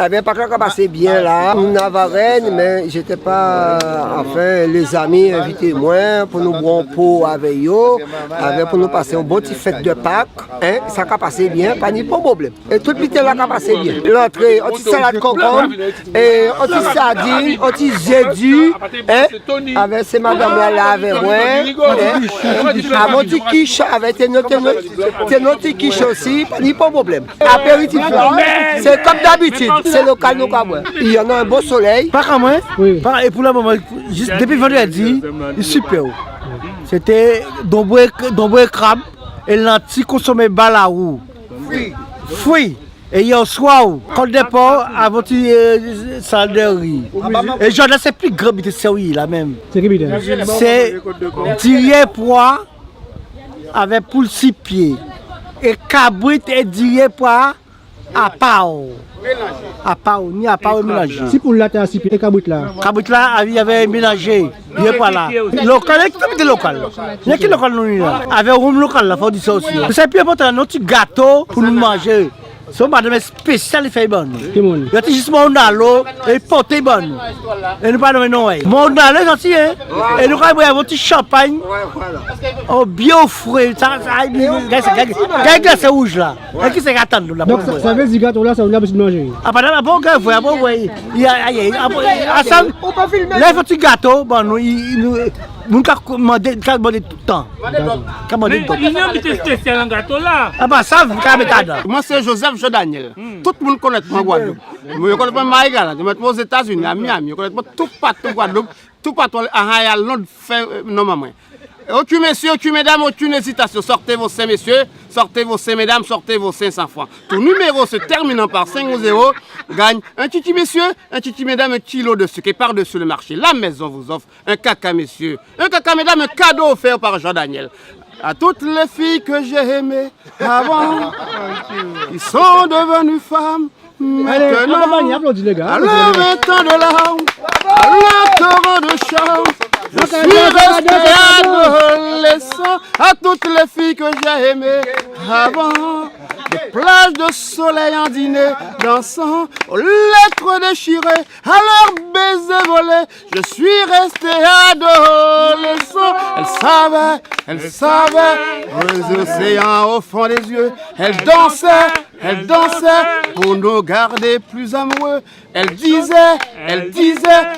Eh bien, par contre, passé bien là. On a Varennes, mais j'étais pas. Enfin, les amis invités moi pour nous boire un pot avec eux, pour nous passer un bon petit fête de Pâques. Hein, ça a passé bien, pas de problème. Et tout le petit là a passé bien. L'entrée, un petit salade concombre, et un petit sardine, un petit zédu, avec ces madame là avec moi. À mon petit quiche, avec tes notre quiche aussi, pas de problème. Apéritif là, c'est comme d'habitude, c'est local nous comme il y en a un beau soleil. Pas comme moi. Oui. Et pour le moment, depuis vendredi, c'est super. C'était d'ombre crabe et l'anti consommé balaou. Fruits. Et hier soir, quand le départ, avant salle de riz. Et genre là, c'est plus grand que c'est là même. C'est qui bide? C'est dirait pois avec poule 6 pieds. Et cabrit et dirait pois à pao. À pao, ni à pao mélangé. Si pour là, tu as 6 pieds, cabrit là. Cabrit là, il y avait mélangé. Il n'y a pas là. Local, il y a local. Il y a qui local nous là. Avec un local là, il faut dire ça aussi. C'est plus important, notre gâteau pour nous manger. C'est madame spécial qui fait bon. Il y a juste mon l'eau et porter bon. Et nous pas de non. Mon l'eau sorti et nous avons un petit champagne. Oh bio frais, ça c'est rouge là. Et qui c'est attendre là. Donc ça veut dire gâteau là ça on a besoin de manger. Ah pas là bon gars, bon ouais. Il y a on pas filmer. Là petit gâteau bon nous mon cas commander tout le temps. Mais il y a un petit spécial en gâteau là. Ah bah ça vous capable. Moi c'est Joseph Daniel. Tout le monde connaît moi Guadeloupe. Je connais pas Maïga, je suis aux États-Unis, à Miami, je connais pas tout partout Guadeloupe, tout partout à Hayal, non fait non maman. Aucun messieurs, aucune mesdames, aucune hésitation. Sortez vos 5 messieurs, sortez vos 5 mesdames, sortez vos 500 francs. Tout numéro se terminant par 5 ou 0 gagne un titi messieurs, un titi mesdames, un kilo de sucre. Et par-dessus le marché, la maison vous offre un caca messieurs, un caca mesdames, un cadeau offert par Jean Daniel. À toutes les filles que j'ai aimées avant, qui sont devenues femmes, maintenant, à leur 20 ans de larmes, à leur torrent de chance, je suis resté adolescent. À toutes les filles que j'ai aimées avant, des plages de soleil en dîner, dansant, aux lettres déchirées, à leurs baisers volés, je suis resté adolescent. Elle savait, les océans au fond des yeux, elle dansait pour nous garder plus amoureux. Elle disait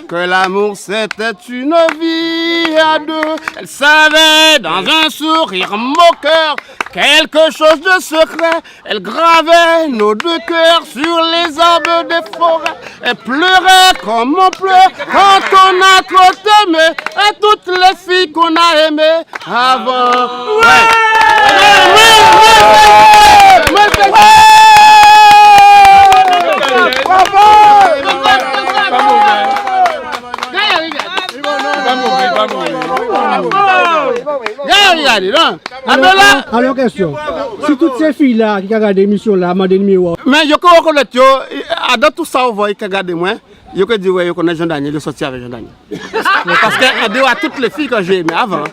que l'amour c'était une vie à deux. Elle savait dans un sourire moqueur quelque chose de secret. Elle gravait nos deux cœurs sur les arbres des forêts. Elle pleurait comme on pleure quand on a trop aimé. Et toutes les filles qu'on a aimées avant. Alors question, si toutes ces filles là qui regardent l'émission là, m'ont des numéros. Mais je peux reconnaître, dans tout ça, on voit qu'ils regardent moi. Je peux dire, je connais Jean Daniel, je sortis avec Jean Daniel. Parce qu'à dehors, toutes les filles que j'ai aimées avant.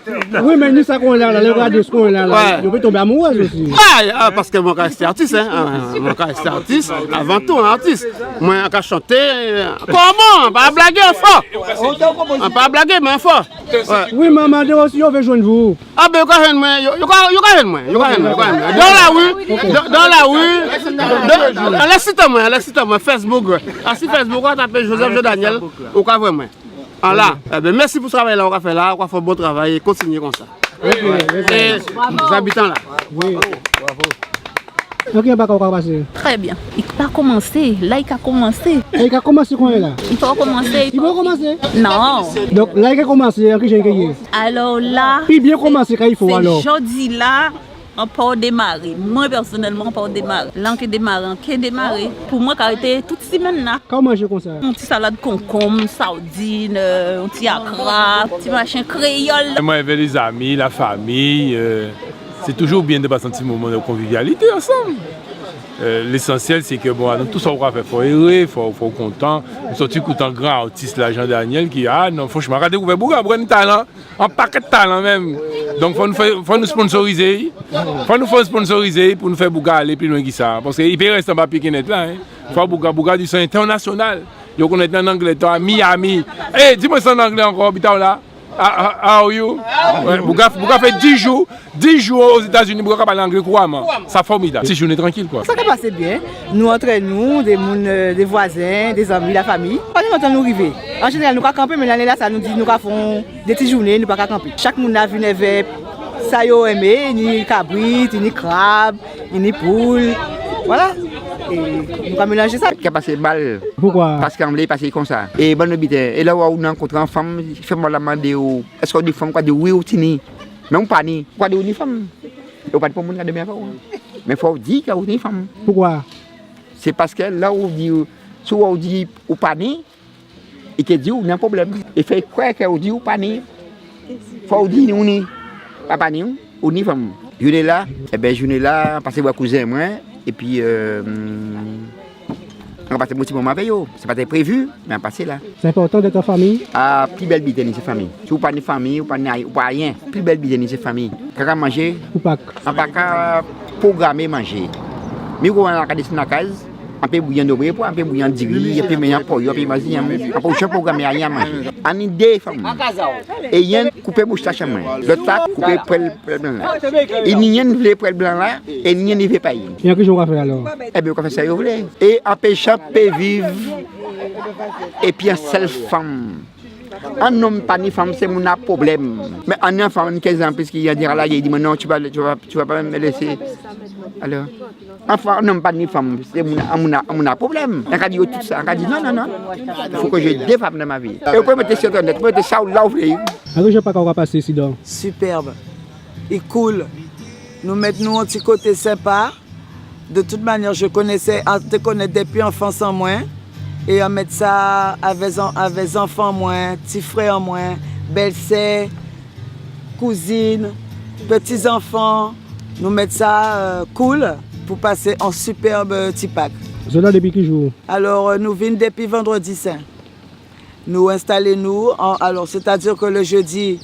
Oui, mais nous, ça qu'on est là, le radio, ce qu'on est là, je peux tomber amoureuse aussi. Ah, parce que mon cas, c'est artiste, hein. Mon cas, c'est artiste, avant tout, un artiste. Moi, je peux chanter. Comment? Pas blaguer, fort. Pas blaguer, mais fort. Oui, maman, aussi, on veut joindre vous. Ah, ben, moi. Dans la rue, laisse-moi, Facebook. Si Facebook, on t'appelle Joseph Daniel, au cas vraiment. Là, merci pour ce travail là, on va faire là, on va faire un bon travail et continuer comme ça. Et les habitants là. Oui. Ok, on va passer. Très bien. Il n'a pas commencé. Là, il a commencé. Il a commencé quand là? Il faut commencer. Il va commencer? Non. Donc là, il a commencé, en qui j'ai gagné. Alors là, puis bien commencer quand il faut alors. Jeudi là, on peut démarrer. Moi personnellement, on peut démarrer. L'an qui démarrer. Pour moi, car était toute semaine là. Comment manger comme ça? Un petit salade concombre, sardine, un petit accra, un petit machin créole. Moi, avec les amis, la famille, c'est toujours bien de passer un petit moment de convivialité ensemble. L'essentiel, c'est que bon, tout ça, on va faire, il faut errer, il faut être content. Nous sommes tous un grand artiste, là, Jean Daniel, qui non, franchement, regardez, vous pouvez beaucoup de talent, un paquet de talent même. Donc, il faut nous sponsoriser. Il faut nous sponsoriser pour nous faire bouger aller plus loin que ça. Parce qu'il peut rester un papier qui est là. Faut Bouga du sang international. Yo connaît en anglais, toi, Miami. Eh, dis-moi ça en anglais encore, habitant là. How are you? Ouais, Bouga fait 10 jours aux États-Unis, Bouga parle anglais couramment. Ça formidable. 6 journées tranquille quoi. Ça va passer bien. Nous entre nous, des voisins, des amis, la famille. Pas longtemps nous arriver. En général, nous pas camper, mais l'année là, ça nous dit nous font des petites journées, nous pas camper. Chaque monde a vu avec ça yo aimé, ni cabrit, ni crabe, ni poule. Voilà. Et nous avons mélangé ça. Qui a passé mal. Pourquoi? Parce qu'on voulait passer comme ça. Et bon habitant. Et là où on rencontre une femme, fait-moi la demander est-ce qu'on dit femme quoi de oui ou tini. Mais on pas ni. Quoi de une femme. On pas de pour monde de bien. Mais il faut dire qu'il y a une femme. Pourquoi? C'est parce que là où on dit soit on dit ou pas ni, et qu'il dit on a un problème. Et fait quoi qu'on dit ou pas ni. Faut dire on ni. Papa ni ou ni femme. Je suis là, et bien je suis là parce que mon cousin moi. Et puis, on va passer un petit moment avec eux. Ce n'est pas prévu, mais on va passer là. C'est important d'être en famille? Ah, plus belle bidée, c'est famille. Si vous n'avez pas de famille, vous n'avez pas rien. Plus belle bidée, c'est famille. Quand on manger, Ou pas? on ne peut pas programmer manger. Mais quand on a dans la case, on peut bouillir de briques, on peut bouillir de digri, on peut bouillir de pollo, on peut bouillir de on peut programmer rien à manger. On a des femmes. Et il y a un coupé moustache à moi. Le tac, coupé poil blanc là. Il n'y a pas de poil blanc là, et il n'y a pas de Il y a que je vais faire alors? Eh bien, on va faire ça, vous voulez. Et empêcher de vivre. Et puis, une seule femme. Un homme, pas ni femme, c'est mon problème. Mais un enfant de 15 ans, puisqu'il a dit là, il dit non, tu vas pas me laisser. Alors, un homme, pas ni femme, c'est mon problème. On a dit tout ça. On a dit non. Il faut que j'ai des femmes dans ma vie. Et vous pouvez mettre sur Internet, vous pouvez mettre ça là où vous voulez. Alors, je ne sais pas qu'on va passer ici donc. Superbe. Et cool. Nous mettons un petit côté sympa. De toute manière, je te connais depuis enfance en moins. Et on met ça avec enfants moins, petits frères moins, belle-sœur, cousine, petits-enfants. Nous mettons ça cool pour passer en superbe petit pack. Vous êtes là depuis quel jour? Alors, nous venons depuis vendredi saint. Nous installons alors c'est-à-dire que le jeudi,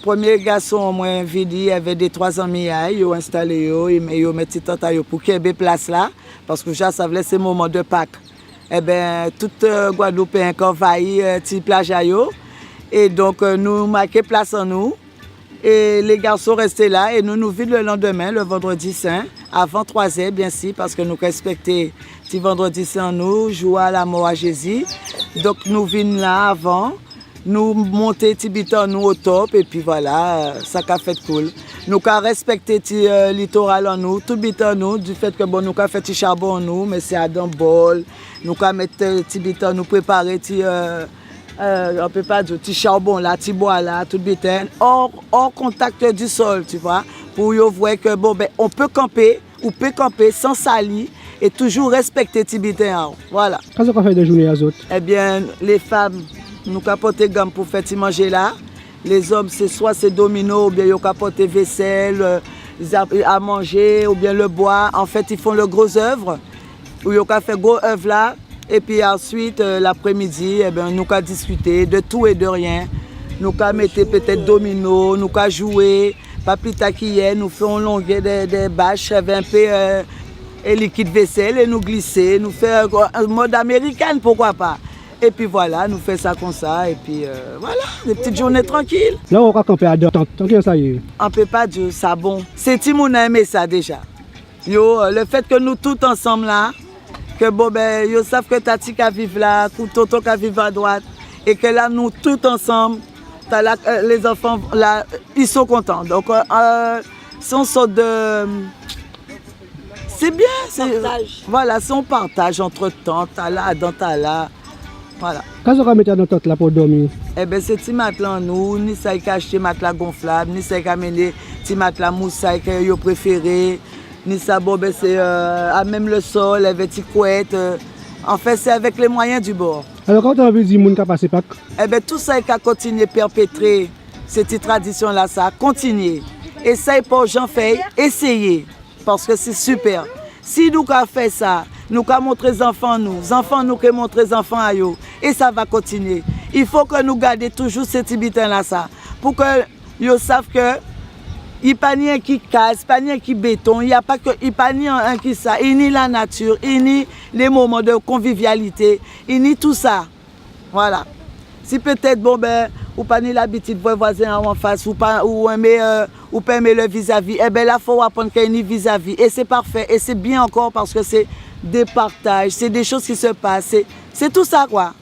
premier garçon au moins vidi avait des 3 ans ils ont installé ils ont mis tata pour qu'il y ait des places là parce que ça voulait ces moments de Pâques. Eh bien, toute Guadeloupe est envahie petite plage à yo. Et donc nous marquons place en nous. Et les garçons restaient là et nous vîmes le lendemain, le vendredi saint, avant 3h bien sûr, parce que nous respectons le vendredi saint nous, jouons à la mort à Jésus. Donc nous vîmes là avant. Nous montons Tibitan nous au top et puis voilà, ça a fait cool. Nous avons respecté le littoral en nous, tout bitan nous, du fait que bon, nous avons fait du charbon en nous, mais c'est à dans bol. Nous avons mis Tibitan nous préparer on peut pas dire petit charbon là, petit bois là, tout bitan, hors contact du sol, tu vois, pour voir que bon ben on peut camper sans salir et toujours respecter Tibitan. Voilà. Qu'est-ce qu'on fait de journée aux autres? Eh bien, les femmes nous capoter gamme pour faire manger là. Les hommes, c'est soit c'est domino, ou bien ils capotent vaisselle, à manger, ou bien le bois. En fait, ils font le gros œuvre, où ils ont fait gros œuvre là. Et puis ensuite, l'après-midi, eh bien, nous avons discuté de tout et de rien. Nous avons mis peut-être domino, nous avons joué. Pas plus tard qu'hier, nous faisons longuer des bâches avec un peu et liquide vaisselle et nous glisser. Nous faisons un mode américain, pourquoi pas. Et puis voilà, nous faisons ça comme ça, et puis voilà, des petites journées tranquilles. Là, on va camper à deux, tant que ça y est. On ne peut pas dire ça bon. C'est Timoun a aimé ça déjà. Le fait que nous tous ensemble là, que bon ben, ils savent que Tati qui vivent là, que Toto qui vivent à droite, et que là, nous tous ensemble, les enfants là, ils sont contents. Donc, c'est une sorte de... C'est bien, voilà, c'est un partage entre tantes, là, dans là. Voilà. Qu'est-ce qu'on va mettre dans notre là pour dormir? Eh bien, c'est petit matelas nous, ni ça qui acheté matelas gonflable, ni ça qui amené petit matelas moussaille que vous préféré, ni ça bon ben c'est à même le sol avec petite couette. En fait, c'est avec les moyens du bord. Alors quand on veut dire moun ka passe Pâques? Eh bien, tout ça qui a continué à perpétrer cette tradition là, ça a continué. Essaye pour Jean Fay, essayez parce que c'est super. Si nous avons fait ça, nous avons montré les enfants nous avons montré les enfants à eux. Et ça va continuer. Il faut que nous gardions toujours cette tibitin là ça. Pour que ils savent que Il n'y a pas ni un qui casse, pas ni un qui béton, il n'y a pas que, il pas ni un qui ça, il n'y la nature, il n'y les moments de convivialité, il n'y tout ça. Voilà. Si peut-être, bon ben, ou pas ni l'habitude de voisin en face, ou pas aimer le vis-à-vis, eh ben là, il faut apprendre qu'il y a vis-à-vis. Et c'est parfait, et c'est bien encore parce que c'est des partages, c'est des choses qui se passent, c'est tout ça quoi.